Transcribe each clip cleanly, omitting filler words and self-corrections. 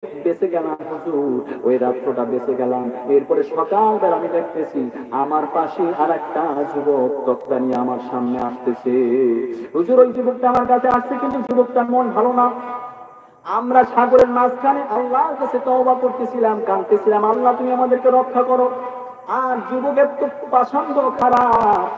বেঁচে গেলাম হুজুর, ওই রাত্রটা বেঁচে গেলাম। এরপরে সকালবেলা আমি দেখতেছি আমার পাশে আর একটা যুবক তক্তা নিয়ে আমার সামনে আসতেছে। হুজুর, ওই যুবকটা আমার কাছে আসছে, কিন্তু যুবকটার মন ভালো না। আমরা সাগরের মাঝখানে আল্লাহর কাছে তওবা করতেছিলাম, কাঁদতেছিলাম, আল্লাহ তুমি আমাদেরকে রক্ষা করো। আর যুবকের তো পছন্দ খারাপ।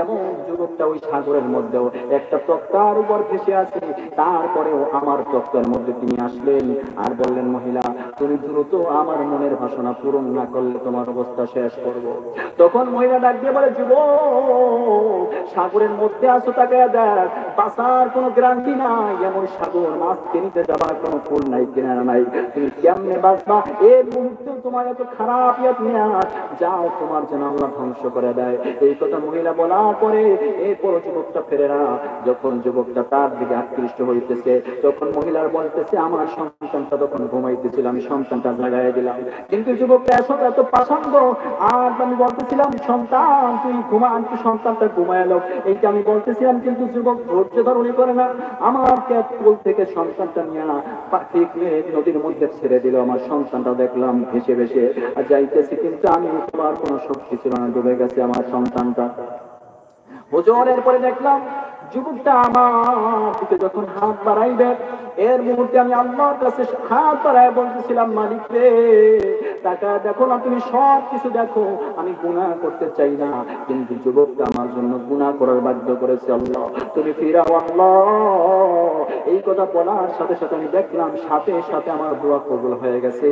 এমন যুবকটা ওই সাগরের মধ্যেও একটা তক্তার উপর ভেসে আছে। তারপরেও আমার তক্তার মধ্যে তিনি আসলেন আর বললেন, মহিলা তুমি দ্রুত আমার মনের বাসনা পূরণ না করলে তোমার অবস্থা শেষ করব। তখন মহিলা ডাক দিয়ে বলে, যুবক সাগরের মধ্যে আসো, তাকায় দেখ, বাঁচার কোনো গ্যারান্টি নাই। এমন সাগর, মাছ কিনতে যাবার কোনো ফুল নাই, কিনারা নাই, তুমি কেমনে বাঁচবা? এই মুহূর্তে তোমার এত খারাপ ইয়াত নিয়ে যাও, তোমার যেন আল্লাহ ধ্বংস করে দেয়। এই কথা মহিলা বলার পরে এরপর যুবকটা ফেরে না। যখন যুবকটা তার দিকে আকৃষ্ট হইতেছে, তখন মহিলার বলতেছে, আমার সন্তানটা তখন ঘুমাইতেছিল, আমি সন্তানটা জাগায় দিলাম। কিন্তু যুবকটা এত পছন্দ। আর আমি বলতেছিলাম, সন্তান তুই ঘুমা, আমি সন্তানটা ঘুমায় এলো, এইটা আমি বলতেছিলাম, কিন্তু যুবক ধৈর্য ধারণই করে না। আমার কোল থেকে সন্তানটা নিয়ে নদীর মধ্যে ছেড়ে দিল। আমার সন্তানটা দেখলাম ভেসে ভেসে যাইতেছি, কিন্তু আমি তোমার কোনো শক্তি ছিল না, ডুবে গেছে আমার সন্তানটা। হুজুর, এরপরে দেখলাম যুবকটা আমার দিকে যখন হাত বাড়াইবে, এর মুহূর্তে আমি আল্লাহর কাছে হাত বাড়ায় বলতেছিলাম, মালিক রে, টাকা দেখো না, তুমি সব কিছু দেখো, আমি গুনাহ করতে চাই না, কিন্তু যুবকটা আমার জন্য গুনাহ করার বাধ্য করেছে। আল্লাহ তুমি ফিরাও আল্লাহ। এই কথা বলার সাথে সাথে আমি দেখলাম সাথে সাথে আমার দোয়া কবুল হয়ে গেছে।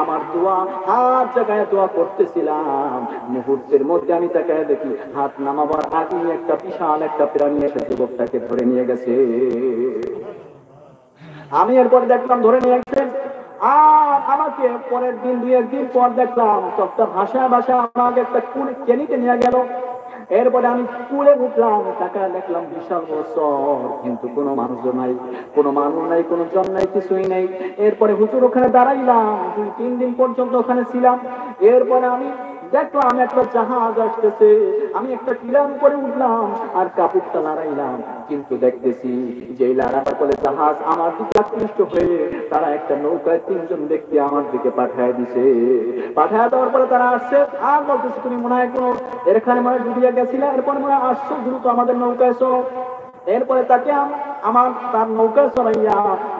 আমার দোয়া, হাত জায়গায় দোয়া করতেছিলাম, মুহূর্তের মধ্যে আমি তাকায় দেখি হাত নামাবার আগে একটা বিশাল একটা প্রাণী এসে যুবকটাকে ধরে নিয়ে গেছে। আমি এরপর দেখলাম ধরে নিয়ে গেছেন। আর আমাকে পরের দিন, 2 দিন পর দেখলাম তক্তা ভাষা ভাষা আমাকে একটা কেনিতে নিয়ে গেল। এরপরে আমি কুলে উঠলাম, টাকা দেখলাম বিশাল বড় চর, কিন্তু কোনো মানুষ নাই, কোনো মানুষ নাই, কোনো জন নাই, কিছুই নেই। এরপরে হুজুর ওখানে দাঁড়াইলাম, 2-3 দিন পর্যন্ত ওখানে ছিলাম। এরপরে আমি দেখলাম একটা জাহাজ আসতেছে, আমি একটা টিলার উপরে উঠলাম আর কাপড়টা লড়াইলাম, কিন্তু দেখতেছি যে লড়ার ফলে জাহাজ আমার দিকে আকৃষ্ট হয়ে তারা একটা নৌকায় 3 জন ব্যক্তি আমার দিকে পাঠায় দিছে। পাঠায় দেওয়ার পরে তারা আসছে আর বলতেছে, তুমি মনে হয় কোনো এখানে মনে হয় ডুবিয়া গেছিলে, এরপরে মনে হয় আসছো, দ্রুত আমাদের নৌকায় এসো। এরপরে তাকে আমার তার নৌকা চড়াইয়া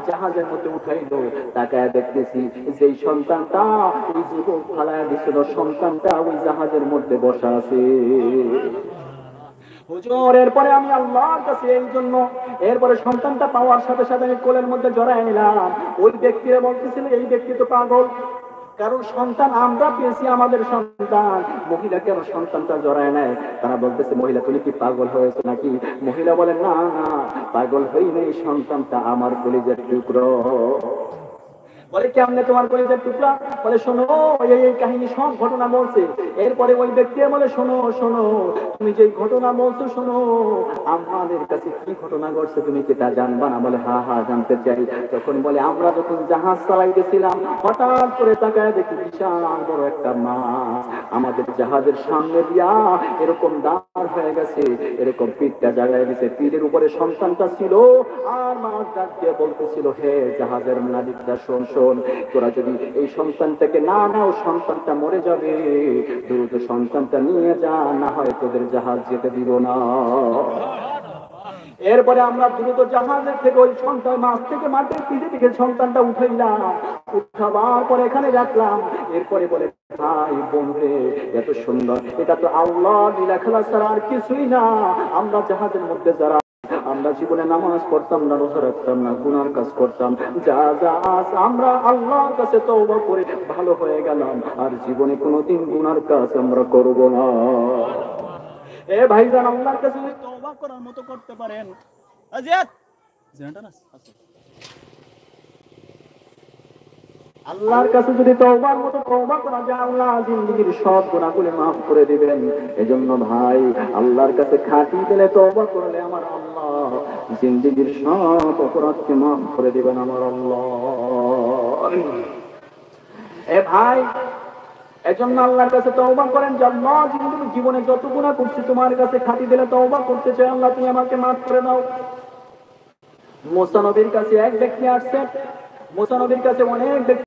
জাহাজের মধ্যে উঠাইলো। তাকায় দেখতেছি যেই সন্তানটা ওই যুবক ফালাইয়া দিছিল, সন্তানটা ওই জাহাজের মধ্যে বসা আছে। হুজুর, এরপরে আমি আল্লাহর কাছে এই জন্য এরপরে সন্তানটা পাওয়ার সাথে সাথে আমি কোলের মধ্যে জড়ায় নিলাম। ওই ব্যক্তিরা বলতেছিল, এই ব্যক্তি তো পাগল, কারণ সন্তান আমরা পেয়েছি, আমাদের সন্তান। মহিলা কেন সন্তানটা জড়ায় নেয়? তারা বলতেছে, মহিলা তুমি কি পাগল হয়েছে নাকি? মহিলা বলে, না না, পাগল হই নেই, সন্তানটা আমার কলিজার টুকরো। বলে, কেমনে তোমার কলিজার টুকরা? বলে, শোনো, এই কাহিনী সব ঘটনা বলছে। এরপরে ওই ব্যক্তি বলে, শোনো শোনো, তুমি যে ঘটনা বলছো শোনো, আমাদের কাছে কি ঘটনা ঘটছে তুমি কি তা জানবা না? বলে, হ্যাঁ হ্যাঁ জানতে চাই। তখন বলে, আমরা যখন জাহাজ চালাইতেছিলাম, হঠাৎ করে তাকায় দেখি বিশাল বড় একটা মাছ আমাদের জাহাজের সামনে দিয়া এরকম দাঁড় হয়ে গেছে, এরকম পিঠটা জায়গায় দিছে, পিঠের উপরে সন্তানটা ছিল। আর মাছ ডাক দিয়ে বলতেছিল, হে জাহাজের মালিকরা, শোন শোন, তোরা যদি এই সন্তানটাকে না নাও, সন্তানটা মরে যাবে, দ্রুত সন্তানটা নিয়ে যা, না হয় তোদের জাহাজ যেতে দিব না। এরপরে আমরা দ্রুত জাহাজের থেকে ওই সন্তান মাছ থেকে মাটির পিঠে থেকে সন্তানটা উঠাইলাম। উঠাবার পরে এখানে রাখলাম। এরপরে বলে, ভাই বোনরে, এত সুন্দর, এটা তো আল্লাহ লীলা খেলা ছাড়া আর কিছুই না। আমরা জাহাজের মধ্যে যারা আমরা জীবনে নামাজ পড়তাম না, রোজা রাখতাম না, গুনার কাজ করতাম, যা যা আজ আমরা আল্লাহর কাছে তওবা করে ভালো হয়ে গেলাম, আর জীবনে কোনোদিন গুনার কাজ আমরা করব না। এ ভাইজান, আল্লাহর কাছে যদি তওবা করার মতো করতে পারেন, আজিয়াত জানটা না আল্লাহর কাছে যদি তওবার মতো তওবা করা যায়, আল্লাহ জিন্দেগীর সব গুনাহগুলো মাফ করে দিবেন। এজন্য ভাই, আল্লাহর কাছে খাঁটি দিলে তওবা করলে আমার আল্লাহ জিন্দেগীর সব অপরাধকে মাফ করে দিবেন আমার আল্লাহ। এ ভাই, এজন্য আল্লাহর কাছে তওবা করেন যে, আল্লাহ জীবনে যত গুনাহ করছি তোমার কাছে খাঁটি দিলে তওবা করতে চাই, আল্লাহ তুমি আমাকে মাফ করে দাও। মুসা নবীর কাছে এক ব্যক্তি আসছে, মুসা নবীর কাছে অনেক ব্যক্তি